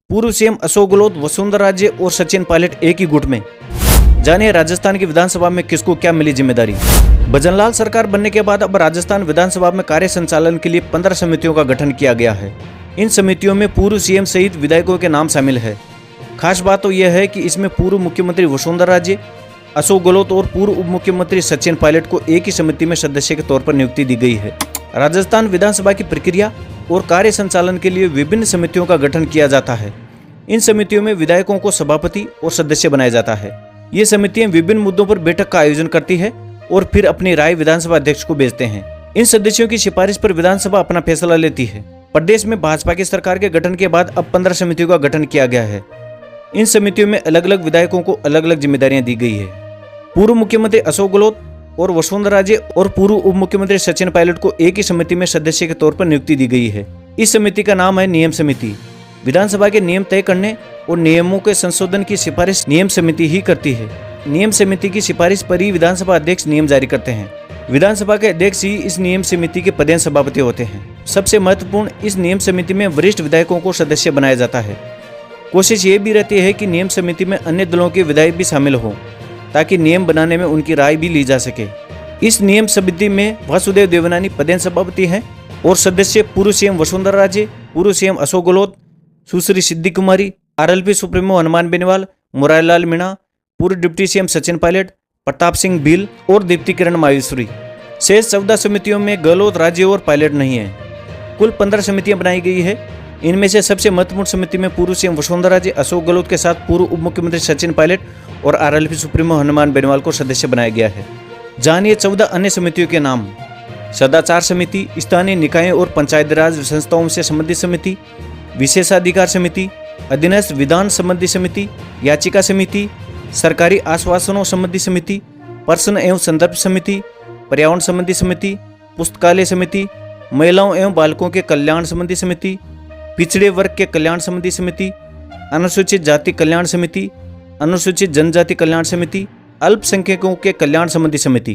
पूर्व सीएम अशोक गहलोत, वसुंधरा राजे और सचिन पायलट एक ही गुट में। जानिए राजस्थान की विधानसभा में किसको क्या मिली जिम्मेदारी। भजनलाल सरकार बनने के बाद अब राजस्थान विधानसभा में कार्य संचालन के लिए 15 समितियों का गठन किया गया है। इन समितियों में पूर्व सीएम सहित विधायकों के नाम शामिल है। खास बात तो यह है कि इसमें पूर्व मुख्यमंत्री वसुंधरा राजे, अशोक गहलोत और पूर्व उप मुख्यमंत्री सचिन पायलट को एक ही समिति में सदस्य के तौर पर नियुक्ति दी गई है। राजस्थान विधानसभा की प्रक्रिया और कार्य संचालन के लिए विभिन्न समितियों का गठन किया जाता है। इन समितियों में विधायकों को सभापति और सदस्य बनाया जाता है। ये समितियां विभिन्न मुद्दों पर बैठक का आयोजन करती है और फिर अपनी राय विधानसभा अध्यक्ष को भेजते हैं। इन सदस्यों की सिफारिश पर विधानसभा अपना फैसला लेती है। प्रदेश में भाजपा की सरकार के गठन के बाद अब 15 समितियों का गठन किया गया है। इन समितियों में अलग अलग विधायकों को अलग अलग जिम्मेदारियां दी गई है। पूर्व मुख्यमंत्री अशोक गहलोत और वसुंधरा राजे और पूर्व उप मुख्यमंत्री सचिन पायलट को एक ही समिति में सदस्य के तौर पर नियुक्ति दी गई है। इस समिति का नाम है नियम समिति। विधानसभा के नियम तय करने और नियमों के संशोधन की सिफारिश नियम समिति ही करती है। नियम समिति की सिफारिश पर ही विधानसभा अध्यक्ष नियम जारी करते हैं। विधानसभा के अध्यक्ष ही इस नियम समिति के पदेन सभापति होते हैं। सबसे महत्वपूर्ण, इस नियम समिति में वरिष्ठ विधायकों को सदस्य बनाया जाता है। कोशिश ये भी रहती है कि नियम समिति में अन्य दलों के विधायक भी शामिल हों ताकि नियम बनाने में उनकी राय भी ली जा सके। इस नियम समिति में वासुदेव देवनानी पदेन सभापति हैं और सदस्य पूर्व सीएम वसुंधरा राजे, पूर्व सीएम अशोक गहलोत, सुश्री सिद्धि कुमारी, आरएलपी सुप्रीमो हनुमान बेनीवाल, मुरारीलाल मीणा, पूर्व डिप्टी सीएम सचिन पायलट, प्रताप सिंह भील और दीप्ति किरण माहेश्वरी। शेष 14 समितियों में गहलोत, राजे और पायलट नहीं है। कुल 15 समितियां बनाई गई है। इनमें से सबसे महत्वपूर्ण समिति में पूर्व सीएम वसुंधरा राजे, अशोक गहलोत के साथ पूर्व उप मुख्यमंत्री सचिन पायलट और आरएलपी सुप्रीमो हनुमान बेनीवाल को सदस्य बनाया गया है। जानिए 14 अन्य समितियों के नाम। सदाचार समिति, स्थानीय निकायों और पंचायत राज संस्थाओं से संबंधित समिति, विशेषाधिकार समिति, अधीनस्थ विधान संबंधी समिति, याचिका समिति, सरकारी आश्वासनों संबंधी समिति, प्रश्न एवं संदर्भ समिति, पर्यावरण संबंधी समिति, पुस्तकालय समिति, महिलाओं एवं बालकों के कल्याण संबंधी समिति, पिछड़े वर्ग के कल्याण संबंधी समिति, अनुसूचित जाति कल्याण समिति, अनुसूचित जनजाति कल्याण समिति, अल्पसंख्यकों के कल्याण संबंधी समिति।